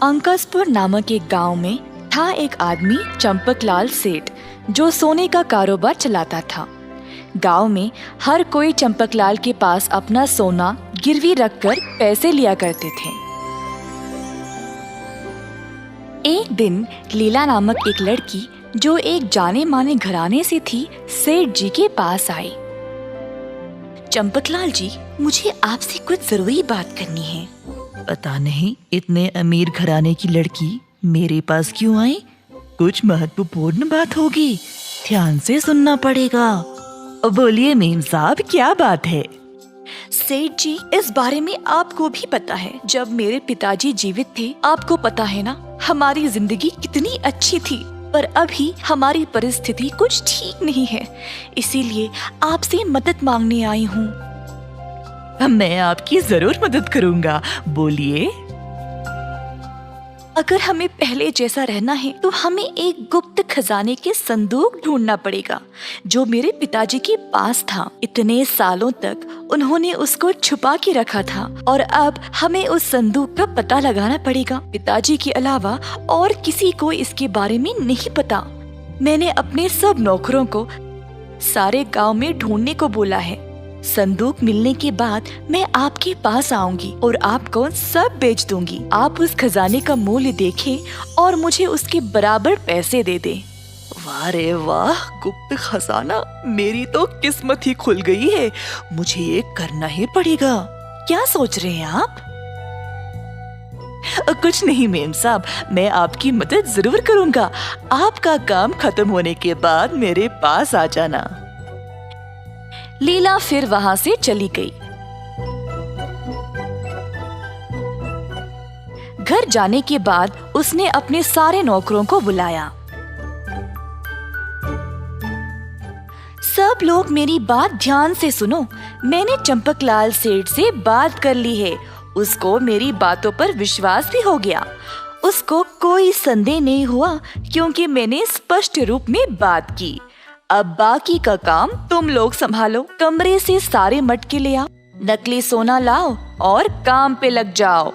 अंकसपुर नामक एक गांव में था एक आदमी चंपकलाल सेठ, जो सोने का कारोबार चलाता था। गांव में हर कोई चंपकलाल के पास अपना सोना गिरवी रखकर पैसे लिया करते थे। एक दिन लीला नामक एक लड़की, जो एक जाने माने घराने से थी, सेठ जी के पास आई। चंपकलाल जी, मुझे आपसे कुछ जरूरी बात करनी है। पता नहीं इतने अमीर घराने की लड़की मेरे पास क्यों आई? कुछ महत्वपूर्ण बात होगी, ध्यान से सुनना पड़ेगा। बोलिए मेम साहब, क्या बात है? सेठ जी, इस बारे में आपको भी पता है, जब मेरे पिताजी जीवित थे, आपको पता है ना, हमारी जिंदगी कितनी अच्छी थी। पर अभी हमारी परिस्थिति कुछ ठीक नहीं है, इसीलिए आपसे मदद मांगने आई हूँ। मैं आपकी जरूर मदद करूँगा, बोलिए। अगर हमें पहले जैसा रहना है तो हमें एक गुप्त खजाने के संदूक ढूंढना पड़ेगा, जो मेरे पिताजी के पास था। इतने सालों तक उन्होंने उसको छुपा के रखा था और अब हमें उस संदूक का पता लगाना पड़ेगा। पिताजी के अलावा और किसी को इसके बारे में नहीं पता। मैंने अपने सब नौकरों को सारे गांव में ढूंढने को बोला है। संदूक मिलने के बाद मैं आपके पास आऊंगी और आपको सब बेच दूंगी। आप उस खजाने का मूल्य देखें और मुझे उसके बराबर पैसे दे दें। वाह रे वाह, गुप्त खजाना! मेरी तो किस्मत ही खुल गई है, मुझे ये करना ही पड़ेगा। क्या सोच रहे हैं आप? कुछ नहीं मेम साहब, मैं आपकी मदद जरूर करूँगा। आपका काम खत्म होने के बाद मेरे पास आ जाना। लीला फिर वहाँ से चली गई। घर जाने के बाद उसने अपने सारे नौकरों को बुलाया। सब लोग मेरी बात ध्यान से सुनो। मैंने चंपकलाल सेठ से बात कर ली है। उसको मेरी बातों पर विश्वास भी हो गया। उसको कोई संदेह नहीं हुआ, क्योंकि मैंने स्पष्ट रूप में बात की। अब बाकी का काम तुम लोग संभालो। कमरे से सारे मटके ले आओ, नकली सोना लाओ और काम पे लग जाओ।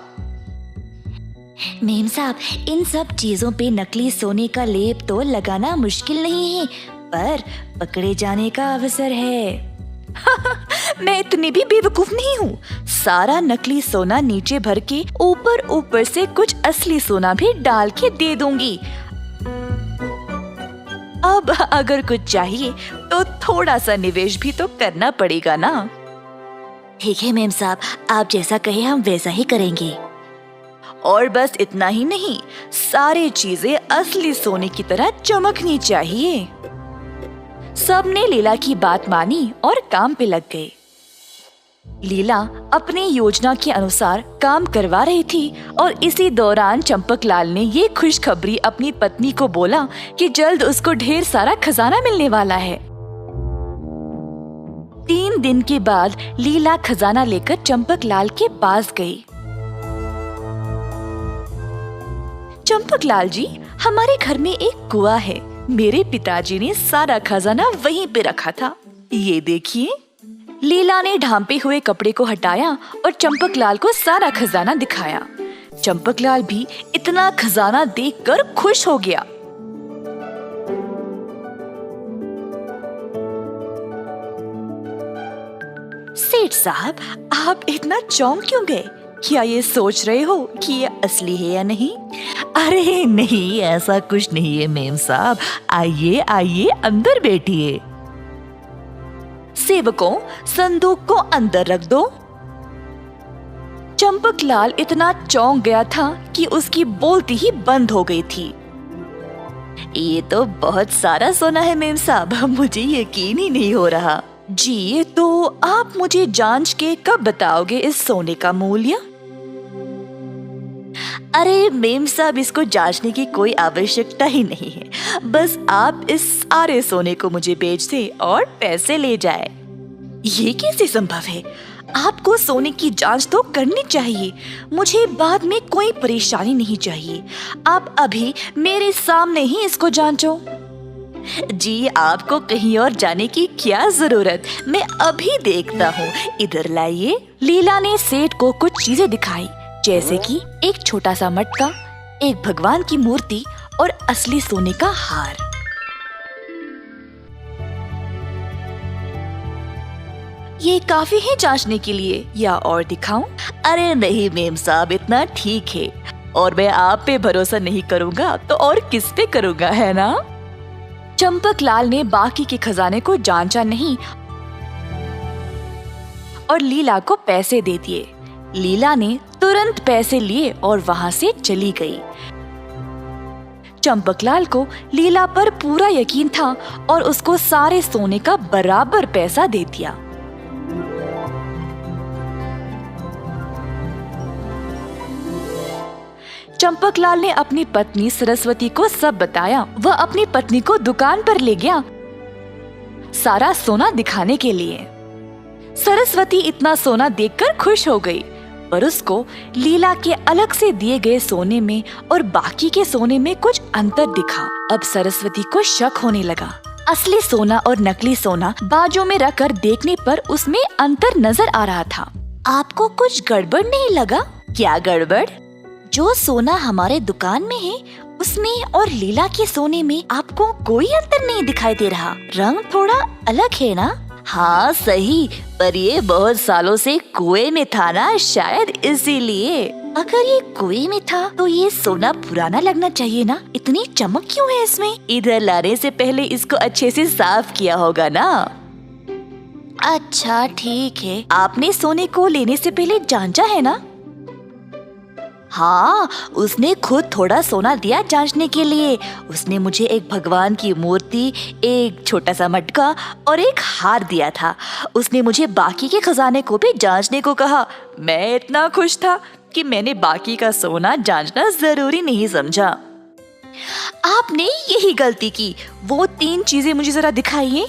मेम साहब, इन सब चीजों पे नकली सोने का लेप तो लगाना मुश्किल नहीं है, पर पकड़े जाने का अवसर है। मैं इतनी भी बेवकूफ नहीं हूँ। सारा नकली सोना नीचे भर के ऊपर ऊपर से कुछ असली सोना भी डाल के दे दूंगी। अब अगर कुछ चाहिए तो थोड़ा सा निवेश भी तो करना पड़ेगा ना। ठीक है मेम साहब, आप जैसा कहे हम वैसा ही करेंगे। और बस इतना ही नहीं, सारी चीजें असली सोने की तरह चमकनी चाहिए। सबने लीला की बात मानी और काम पे लग गए। लीला अपनी योजना के अनुसार काम करवा रही थी और इसी दौरान चंपकलाल ने ये खुशखबरी अपनी पत्नी को बोला कि जल्द उसको ढेर सारा खजाना मिलने वाला है। 3 दिन के बाद लीला खजाना लेकर चंपकलाल के पास गई। चंपकलाल जी, हमारे घर में एक कुआं है। मेरे पिताजी ने सारा खजाना वहीं पे रखा था। ये देखिए। लीला ने ढांपे हुए कपड़े को हटाया और चंपकलाल को सारा खजाना दिखाया। चंपकलाल भी इतना खजाना देखकर खुश हो गया। सेठ साहब, आप इतना चौंक क्यों गए? क्या ये सोच रहे हो कि ये असली है या नहीं? अरे नहीं, ऐसा कुछ नहीं है मेम साहब। आइए आइए, अंदर बैठिए। सेवकों, संदूक को अंदर रख दो। चंपकलाल इतना चौंक गया था कि उसकी बोलती ही बंद हो गई थी। ये तो बहुत सारा सोना है मेम साहब, मुझे यकीन ही नहीं हो रहा। जी, तो आप मुझे जांच के कब बताओगे इस सोने का मूल्य? अरे मेम साहब, इसको जांचने की कोई आवश्यकता ही नहीं है। बस आप इस सारे सोने को मुझे बेच दे और पैसे ले जाए। ये कैसे संभव है? आपको सोने की जांच तो करनी चाहिए। मुझे बाद में कोई परेशानी नहीं चाहिए। आप अभी मेरे सामने ही इसको जांचो। जी, आपको कहीं और जाने की क्या जरूरत, मैं अभी देखता हूँ। इधर लाइए। लीला ने सेठ को कुछ चीजें दिखाई, जैसे कि एक छोटा सा मटका, एक भगवान की मूर्ति और असली सोने का हार। ये काफी है जांचने के लिए, या और दिखाऊं? अरे नहीं मेम साहब, इतना ठीक है। और मैं आप पे भरोसा नहीं करूँगा तो और किस पे करूँगा, है ना? चंपकलाल ने बाकी के खजाने को जांचा नहीं और लीला को पैसे दे दिए। लीला ने तुरंत पैसे लिए और वहाँ से चली गई। चंपकलाल को लीला पर पूरा यकीन था और उसको सारे सोने का बराबर पैसा दे दिया। चंपकलाल ने अपनी पत्नी सरस्वती को सब बताया। वह अपनी पत्नी को दुकान पर ले गया सारा सोना दिखाने के लिए। सरस्वती इतना सोना देखकर खुश हो गई, पर उसको लीला के अलग से दिए गए सोने में और बाकी के सोने में कुछ अंतर दिखा। अब सरस्वती को शक होने लगा। असली सोना और नकली सोना बाजू में रखकर देखने पर उसमें अंतर नजर आ रहा था। आपको कुछ गड़बड़ नहीं लगा? क्या गड़बड़? जो सोना हमारे दुकान में है उसमें और लीला के सोने में आपको कोई अंतर नहीं दिखाई दे रहा। रंग थोड़ा अलग है ना? हाँ सही, पर ये बहुत सालों से कुएं में था ना, शायद इसीलिए। अगर ये कुएं में था तो ये सोना पुराना लगना चाहिए ना? इतनी चमक क्यों है इसमें? इधर लाने से पहले इसको अच्छे से साफ किया होगा ना। अच्छा ठीक है। आपने सोने को लेने से पहले जांचा है ना? हाँ, उसने खुद थोड़ा सोना दिया जांचने के लिए। उसने मुझे एक भगवान की मूर्ति, एक छोटा सा मटका और एक हार दिया था। उसने मुझे बाकी के खजाने को भी जांचने को कहा। मैं इतना खुश था कि मैंने बाकी का सोना जांचना जरूरी नहीं समझा। आपने यही गलती की। वो 3 चीजें मुझे जरा दिखाइए।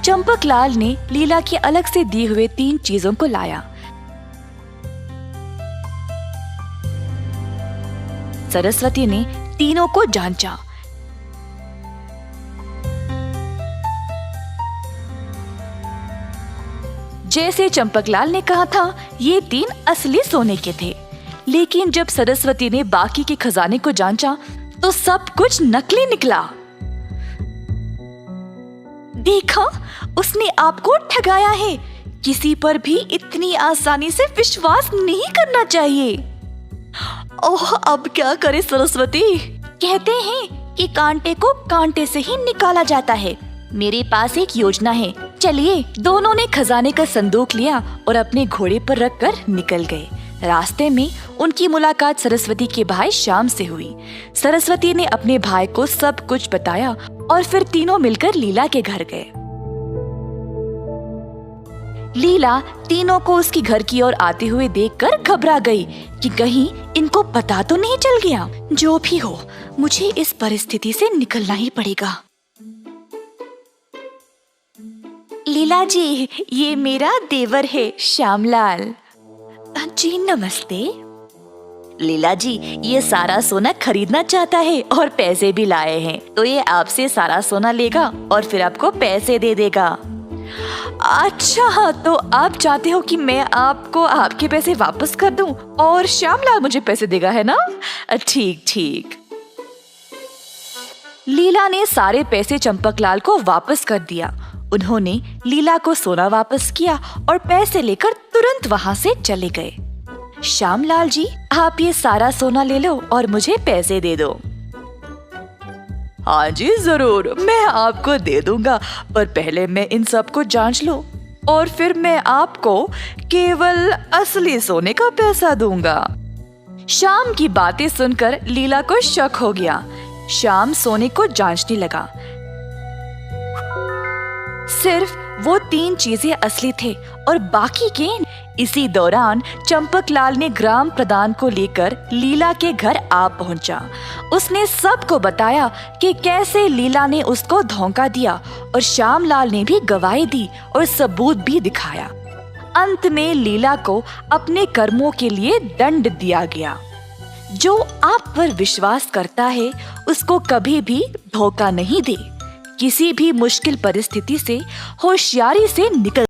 चंपकलाल ने लीला के अलग से दिए हुए 3 चीजों को लाया। सरस्वती ने तीनों को जांचा। जैसे चंपकलाल ने कहा था, ये 3 असली सोने के थे। लेकिन जब सरस्वती ने बाकी के खजाने को जांचा तो सब कुछ नकली निकला। देखा, उसने आपको ठगाया है। किसी पर भी इतनी आसानी से विश्वास नहीं करना चाहिए। ओह, अब क्या करे सरस्वती? कहते हैं कि कांटे को कांटे से ही निकाला जाता है। मेरे पास एक योजना है। चलिए। दोनों ने खजाने का संदूक लिया और अपने घोड़े पर रखकर निकल गए। रास्ते में उनकी मुलाकात सरस्वती के भाई श्याम से हुई। सरस्वती ने अपने भाई को सब कुछ बताया और फिर तीनों मिलकर लीला के घर गए। लीला तीनों को उसके घर की ओर आते हुए देखकर घबरा गई कि कहीं इनको पता तो नहीं चल गया। जो भी हो, मुझे इस परिस्थिति से निकलना ही पड़ेगा। लीला जी, ये मेरा देवर है श्यामलाल। जी नमस्ते। लीला जी, ये सारा सोना खरीदना चाहता है और पैसे भी लाए हैं, तो ये आपसे सारा सोना लेगा और फिर आपको पैसे दे देगा। अच्छा, तो आप चाहते हो कि मैं आपको आपके पैसे वापस कर दूं और श्यामलाल मुझे पैसे देगा, है ना? ठीक ठीक। लीला ने सारे पैसे चंपकलाल को वापस कर दिया। उन्होंने लीला को सोना वापस किया और पैसे लेकर तुरंत वहाँ से चले गए। श्यामलाल जी, आप ये सारा सोना ले लो और मुझे पैसे दे दो। हाँ जी जरूर, मैं आपको दे दूंगा, पर पहले मैं इन सब को जांच लूं और फिर मैं आपको केवल असली सोने का पैसा दूंगा। श्याम की बातें सुनकर लीला को शक हो गया। श्याम सोने को जांचने लगा। सिर्फ वो 3 चीजें असली थे और बाकी के। इसी दौरान चंपकलाल ने ग्राम प्रधान को लेकर लीला के घर आ पहुंचा। उसने सबको बताया कि कैसे लीला ने उसको धोखा दिया और श्यामलाल ने भी गवाही दी और सबूत भी दिखाया। अंत में लीला को अपने कर्मों के लिए दंड दिया गया। जो आप पर विश्वास करता है उसको कभी भी धोखा नहीं दे। किसी भी मुश्किल परिस्थिति से होशियारी से निकल